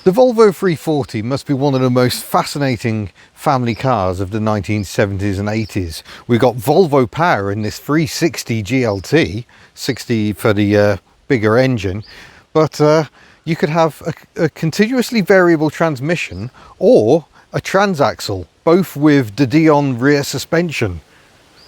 The Volvo 340 must be one of the most fascinating family cars of the 1970s and 80s. We've got Volvo power in this 360 GLT, 60 for the bigger engine, but you could have a continuously variable transmission or a transaxle, both with the Dion rear suspension.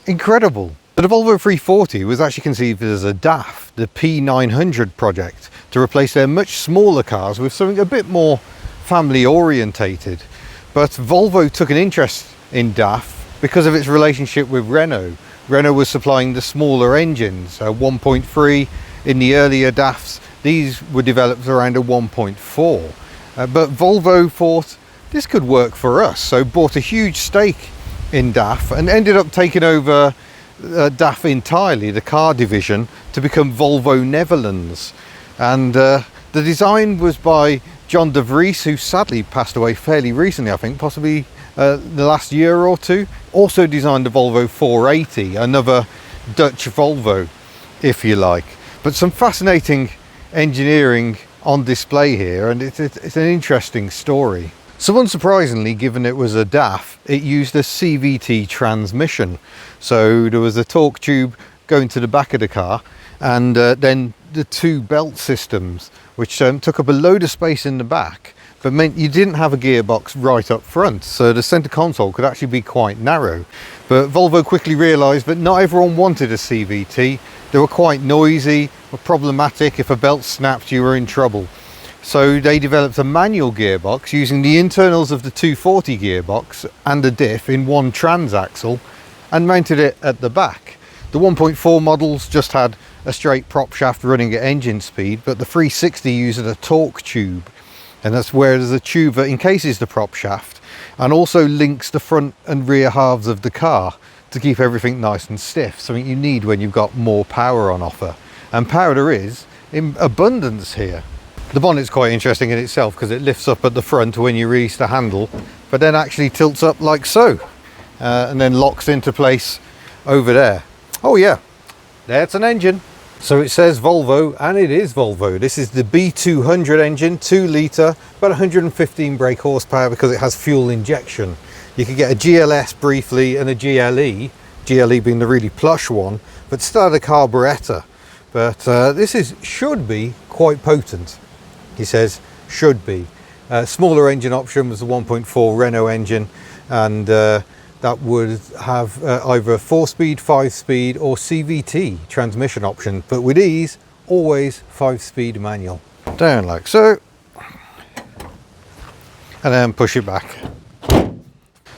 Incredible. But the Volvo 340 was actually conceived as a DAF, the P900 project, to replace their much smaller cars with something a bit more family orientated. But Volvo took an interest in DAF because of its relationship with Renault. Renault was supplying the smaller engines, 1.3 in the earlier DAFs. These were developed around a 1.4. But Volvo thought this could work for us, so bought a huge stake in DAF and ended up taking over DAF entirely, the car division, to become Volvo Netherlands. And the design was by John de Vries, who sadly passed away fairly recently, I think, possibly the last year or two. Also designed the Volvo 480, another Dutch Volvo, if you like. But some fascinating engineering on display here, and it's an interesting story. So unsurprisingly, given it was a DAF, it used a CVT transmission. So there was a torque tube going to the back of the car, and then the two belt systems, which took up a load of space in the back, but meant you didn't have a gearbox right up front. So the center console could actually be quite narrow. But Volvo quickly realized that not everyone wanted a CVT. They were quite noisy, were problematic. If a belt snapped, you were in trouble. So they developed a manual gearbox using the internals of the 240 gearbox and a diff in one transaxle and mounted it at the back. The 1.4 models just had a straight prop shaft running at engine speed, but the 360 uses a torque tube, and that's where there's a tube that encases the prop shaft and also links the front and rear halves of the car to keep everything nice and stiff, something you need when you've got more power on offer. And power there is in abundance here. The bonnet's quite interesting in itself because it lifts up at the front when you release the handle, but then actually tilts up like so, and then locks into place over there. Oh yeah, that's an engine. So it says Volvo, and it is Volvo. This is the B200 engine, 2 litre, about 115 brake horsepower because it has fuel injection. You could get a GLS briefly and a GLE being the really plush one, but still had a carburettor. But this should be quite potent. He says should be. Smaller engine option was the 1.4 Renault engine, and that would have either 4-speed, 5-speed or CVT transmission option, but with these always 5-speed manual. Down like so, and then push it back.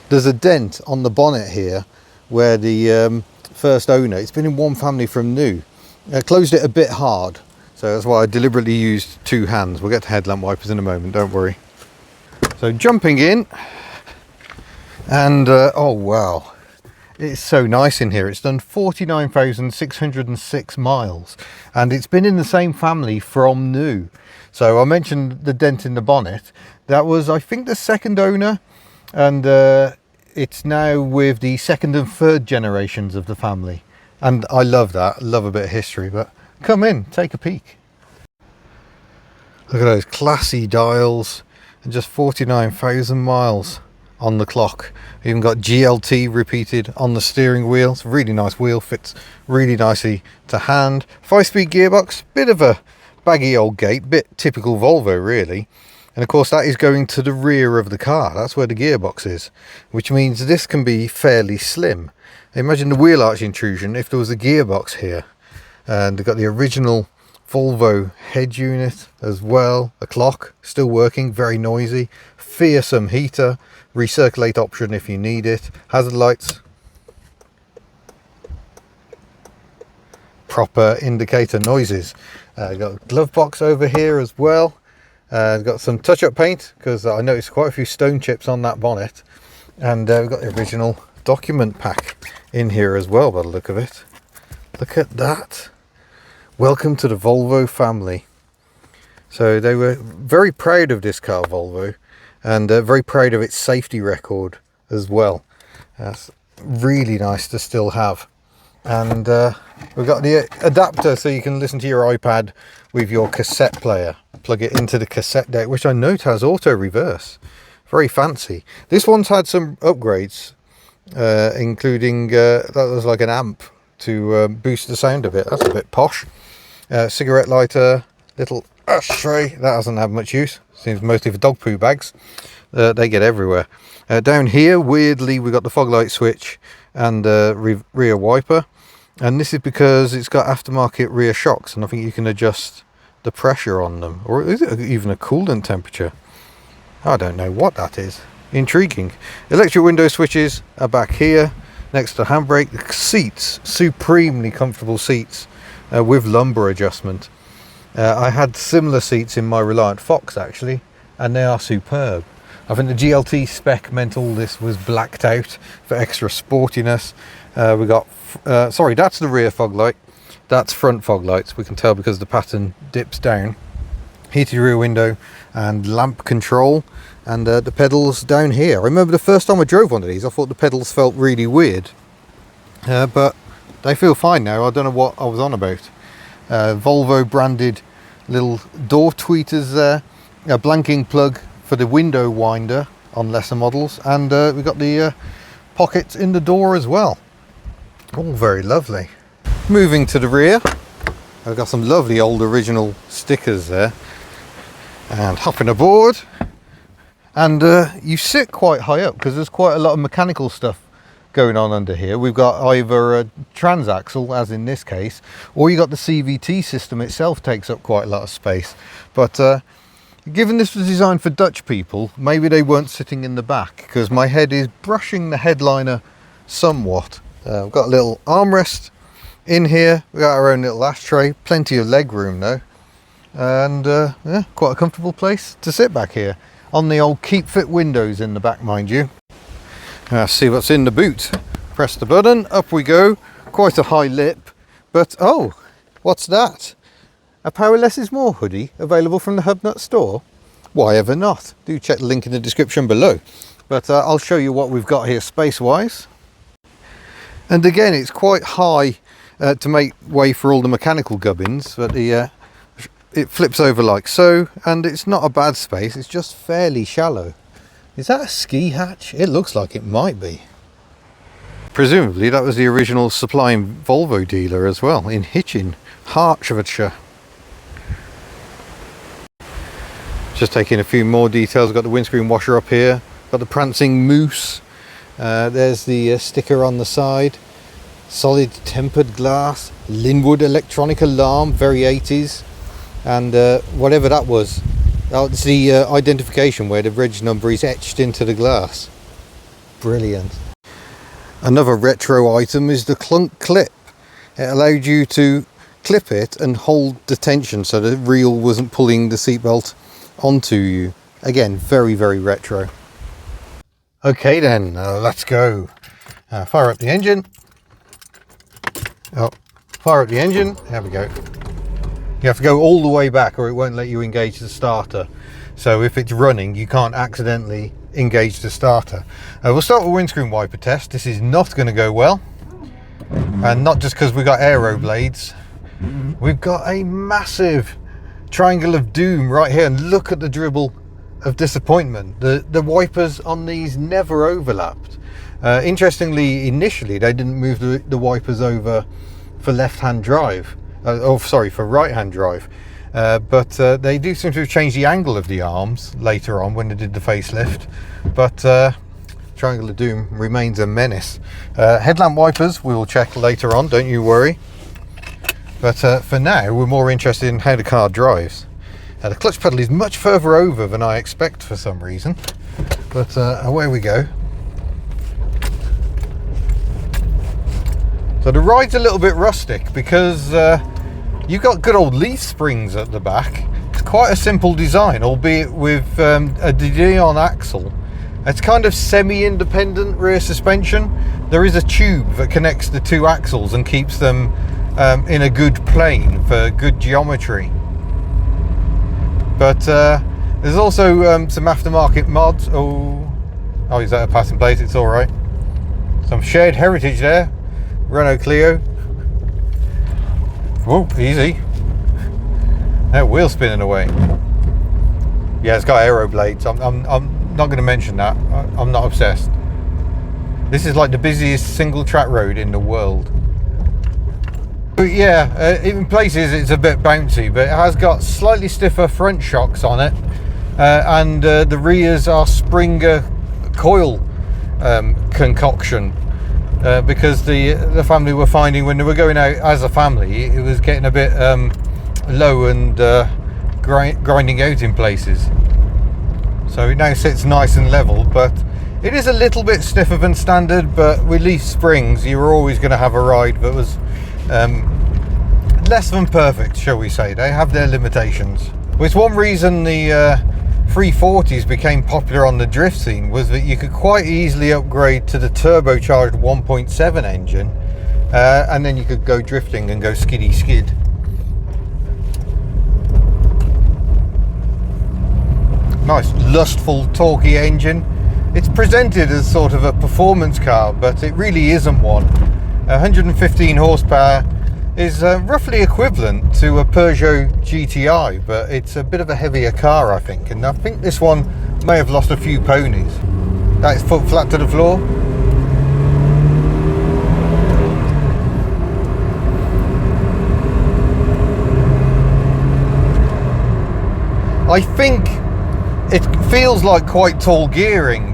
There's a dent on the bonnet here where the first owner, it's been in one family from new, closed it a bit hard. So that's why I deliberately used 2 hands. We'll get to headlamp wipers in a moment, don't worry. So jumping in, and oh wow, it's so nice in here. It's done 49,606 miles, and it's been in the same family from new. So I mentioned the dent in the bonnet. That was, I think, the second owner, and it's now with the second and third generations of the family. And I love that. I love a bit of history, but come in, take a peek. Look at those classy dials, and just 49,000 miles on the clock. Even got GLT repeated on the steering wheel. It's a really nice wheel, fits really nicely to hand. 5-speed gearbox, bit of a baggy old gate, bit typical Volvo really. And of course that is going to the rear of the car. That's where the gearbox is, which means this can be fairly slim. Imagine the wheel arch intrusion if there was a gearbox here. And they've got the original Volvo head unit as well. A clock still working, very noisy. Fearsome heater, recirculate option if you need it. Hazard lights, proper indicator noises. Got a glove box over here as well. Got some touch-up paint because I noticed quite a few stone chips on that bonnet. And we've got the original document pack in here as well by the look of it. Look at that. Welcome to the Volvo family. So they were very proud of this car, Volvo, and very proud of its safety record as well. That's really nice to still have. And we've got the adapter so you can listen to your iPad with your cassette player. plug it into the cassette deck, which I note has auto reverse. Very fancy. This one's had some upgrades, including that was like an amp to boost the sound of it. That's a bit posh. Cigarette lighter, little ashtray. That hasn't had much use. Seems mostly for dog poo bags. They get everywhere. Down here, weirdly, we've got the fog light switch and rear wiper. And this is because it's got aftermarket rear shocks, and I think you can adjust the pressure on them. Or is it even a coolant temperature? I don't know what that is. Intriguing. Electric window switches are back here next to the handbrake. The seats, supremely comfortable seats with lumbar adjustment. I had similar seats in my Reliant Fox actually, and they are superb. I think the GLT spec meant all this was blacked out for extra sportiness. We got, sorry, that's the rear fog light. That's front fog lights. We can tell because the pattern dips down. Heated rear window and lamp control, and the pedals down here. I remember the first time I drove one of these, I thought the pedals felt really weird, but they feel fine now. I don't know what I was on about. Volvo branded little door tweeters there, a blanking plug for the window winder on lesser models, and we've got the pockets in the door as well. All very lovely. Moving to the rear, I've got some lovely old original stickers there, and hopping aboard, and you sit quite high up because there's quite a lot of mechanical stuff going on under here. We've got either a transaxle, as in this case, or you got the CVT system itself takes up quite a lot of space. But given this was designed for Dutch people, maybe they weren't sitting in the back, because my head is brushing the headliner somewhat. We've got a little armrest in here. We've got our own little ashtray, plenty of leg room though, and yeah, quite a comfortable place to sit back here on the old keep fit windows in the back, mind you. See what's in the boot. Press the button, up we go. Quite a high lip, but oh, what's that? A Power Less is More hoodie available from the Hubnut store? Why ever not? Do check the link in the description below. But I'll show you what we've got here space wise. And again, it's quite high to make way for all the mechanical gubbins, but the it flips over like so, and it's not a bad space. It's just fairly shallow. Is that a ski hatch? It looks like it might be. Presumably that was the original supplying Volvo dealer as well, in Hitchin, Hertfordshire. Just taking a few more details. Got the windscreen washer up here, got the prancing moose, there's the sticker on the side, solid tempered glass, Linwood electronic alarm, very 80s, and whatever that was, it's the identification where the reg number is etched into the glass. Brilliant. Another retro item is the clunk clip. It allowed you to clip it and hold the tension so the reel wasn't pulling the seatbelt onto you. Again, very, very retro. Okay then, let's go. Fire up the engine. Oh, fire up the engine. There we go. You have to go all the way back or it won't let you engage the starter. So if it's running, you can't accidentally engage the starter. We'll start with windscreen wiper test. This is not going to go well. And not just because we've got aero blades. We've got a massive triangle of doom right here, and look at the dribble of disappointment. The wipers on these never overlapped. Interestingly, initially they didn't move the wipers over for left-hand drive, for right-hand drive, but they do seem to have changed the angle of the arms later on when they did the facelift. But triangle of doom remains a menace. Headlamp wipers we will check later on, don't you worry. But for now, we're more interested in how the car drives. The clutch pedal is much further over than I expect for some reason. But away we go. So the ride's a little bit rustic because you've got good old leaf springs at the back. It's quite a simple design, albeit with a Dion axle. It's kind of semi-independent rear suspension. There is a tube that connects the two axles and keeps them in a good plane for good geometry. But there's also some aftermarket mods. Oh, is that a passing plate? It's all right. Some shared heritage there. Renault Clio. Whoa, easy. That wheel spinning away. Yeah, it's got aero blades. I'm not going to mention that. I'm not obsessed. This is like the busiest single track road in the world. But yeah, in places it's a bit bouncy, but it has got slightly stiffer front shocks on it, and the rears are Springer coil concoction, because the family were finding when they were going out as a family, it was getting a bit low and grinding out in places. So it now sits nice and level, but it is a little bit stiffer than standard. But with leaf springs, you were always going to have a ride that was less than perfect, shall we say. They have their limitations. It's one reason the 340s became popular on the drift scene, was that you could quite easily upgrade to the turbocharged 1.7 engine, and then you could go drifting and go skiddy skid. Nice lustful torquey engine. It's presented as sort of a performance car, but it really isn't one. 115 horsepower is roughly equivalent to a Peugeot GTI, but it's a bit of a heavier car, I think, and I think this one may have lost a few ponies. That is foot flat to the floor. I think it feels like quite tall gearing,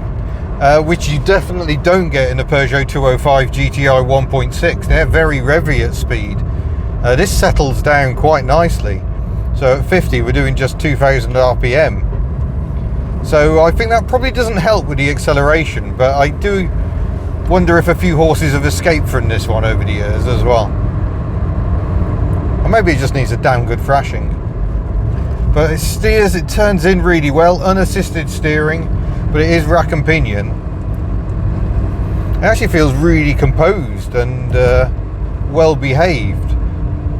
which you definitely don't get in a Peugeot 205 GTI 1.6. They're very revvy at speed. This settles down quite nicely. So at 50 we're doing just 2000 RPM. So I think that probably doesn't help with the acceleration, but I do wonder if a few horses have escaped from this one over the years as well. Or maybe it just needs a damn good thrashing. But it steers, it turns in really well, unassisted steering, but it is rack and pinion. It actually feels really composed and well behaved.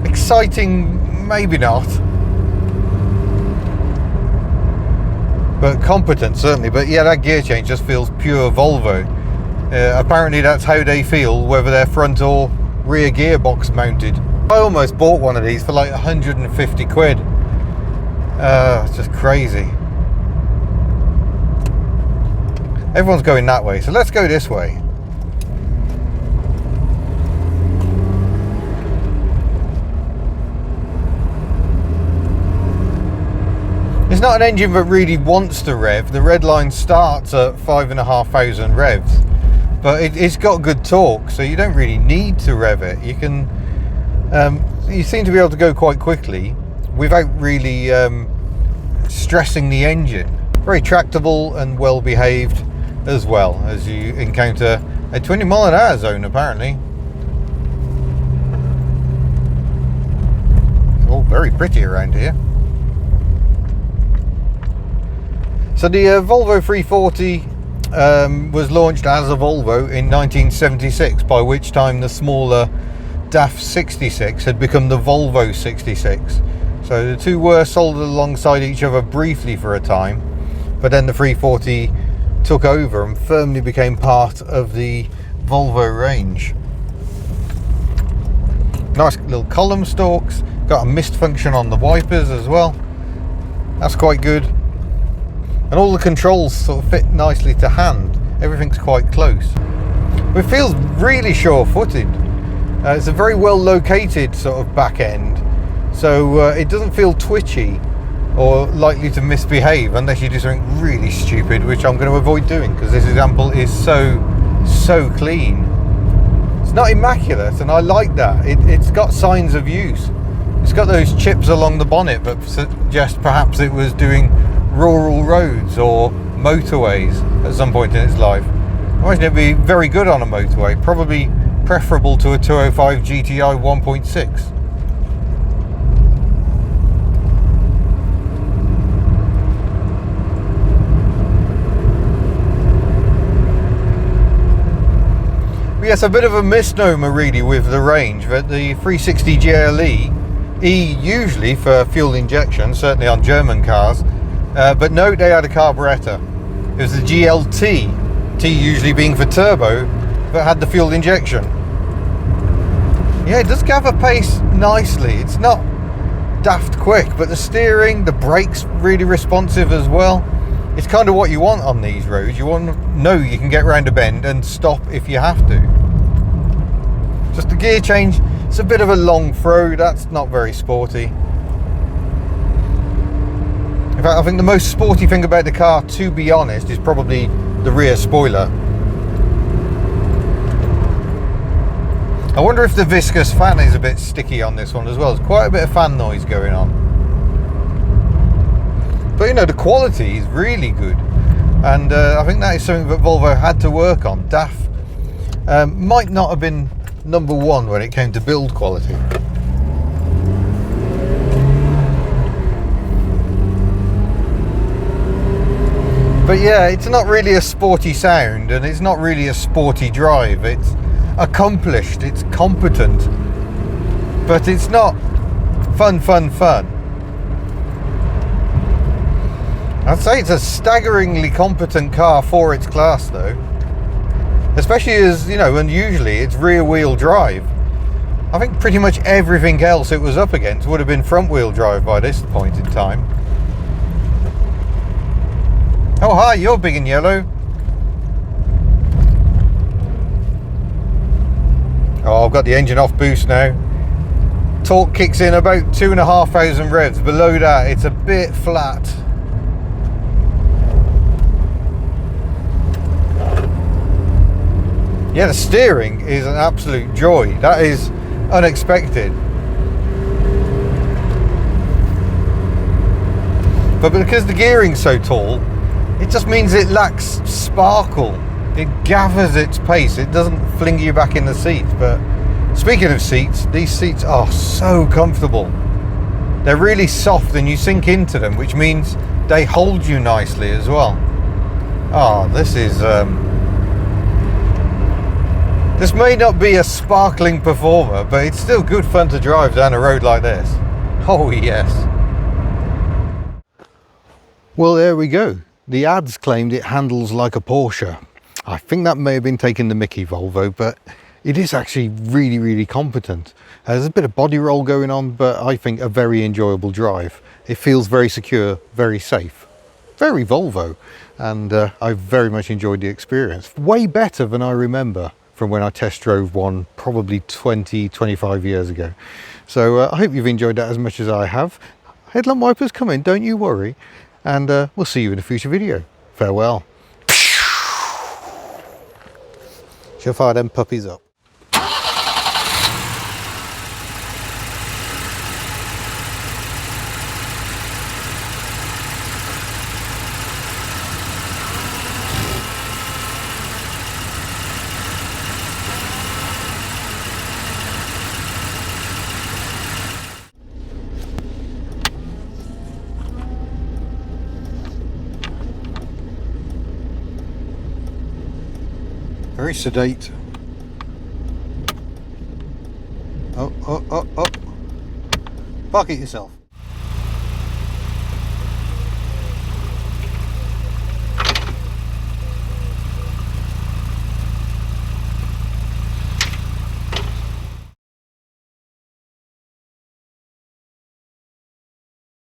Exciting, maybe not, but competent certainly. But yeah, that gear change just feels pure Volvo. Apparently that's how they feel, whether they're front or rear gearbox mounted. I almost bought one of these for like 150 quid. It's just crazy. Everyone's going that way, so let's go this way. It's not an engine that really wants to rev. The red line starts at 5,500 revs, but it's got good torque, so you don't really need to rev it. You can, you seem to be able to go quite quickly without really stressing the engine. Very tractable and well behaved as well, as you encounter a 20-mile-an-hour zone apparently. It's all very pretty around here. So the Volvo 340 was launched as a Volvo in 1976, by which time the smaller DAF 66 had become the Volvo 66. So the two were sold alongside each other briefly for a time, but then the 340 took over and firmly became part of the Volvo range. Nice little column stalks, got a mist function on the wipers as well. That's quite good. And all the controls sort of fit nicely to hand. Everything's quite close. It feels really sure-footed. It's a very well located sort of back end, so it doesn't feel twitchy or likely to misbehave unless you do something really stupid, which I'm going to avoid doing because this example is so clean. It's not immaculate, and I like that. It's got signs of use. It's got those chips along the bonnet that suggest perhaps it was doing rural roads or motorways at some point in its life. I imagine it'd be very good on a motorway, probably preferable to a 205 GTI 1.6. Yes, a bit of a misnomer really with the range, that the 360 GLE usually for fuel injection, certainly on German cars, but no, they had a carburettor. It was the GLT, T usually being for turbo, but had the fuel injection. Yeah, it does gather pace nicely. It's not daft quick, but the steering, the brakes really responsive as well. It's kind of what you want on these roads. You want to know you can get around a bend and stop if you have to. Just the gear change, it's a bit of a long throw. That's not very sporty. In fact, I think the most sporty thing about the car, to be honest, is probably the rear spoiler. I wonder if the viscous fan is a bit sticky on this one as well. There's quite a bit of fan noise going on. But you know, the quality is really good. And I think that is something that Volvo had to work on. DAF might not have been number one when it came to build quality. But yeah, it's not really a sporty sound, and it's not really a sporty drive. It's accomplished, it's competent, but it's not fun. I'd say it's a staggeringly competent car for its class though, especially as, you know, unusually it's rear wheel drive. I think pretty much everything else it was up against would have been front wheel drive by this point in time. Oh hi, you're big and yellow. Oh, I've got the engine off boost now. Torque kicks in about 2,500 revs. Below that, it's a bit flat. Yeah, the steering is an absolute joy. That is unexpected. But because the gearing's so tall, it just means it lacks sparkle. It gathers its pace. It doesn't fling you back in the seat. But speaking of seats, these seats are so comfortable. They're really soft and you sink into them, which means they hold you nicely as well. Oh, this is this may not be a sparkling performer, but it's still good fun to drive down a road like this. Oh yes. Well, there we go. The ads claimed it handles like a Porsche. I think that may have been taking the mickey, Volvo, but it is actually really competent. There's a bit of body roll going on, but I think a very enjoyable drive. It feels very secure, very safe, very Volvo, and I very much enjoyed the experience. Way better than I remember from when I test drove one probably 20-25 years ago. So I hope you've enjoyed that as much as I have. Headlamp wipers coming, don't you worry, and we'll see you in a future video. Farewell. She'll fire them puppies up. Very sedate. Oh. Park it yourself.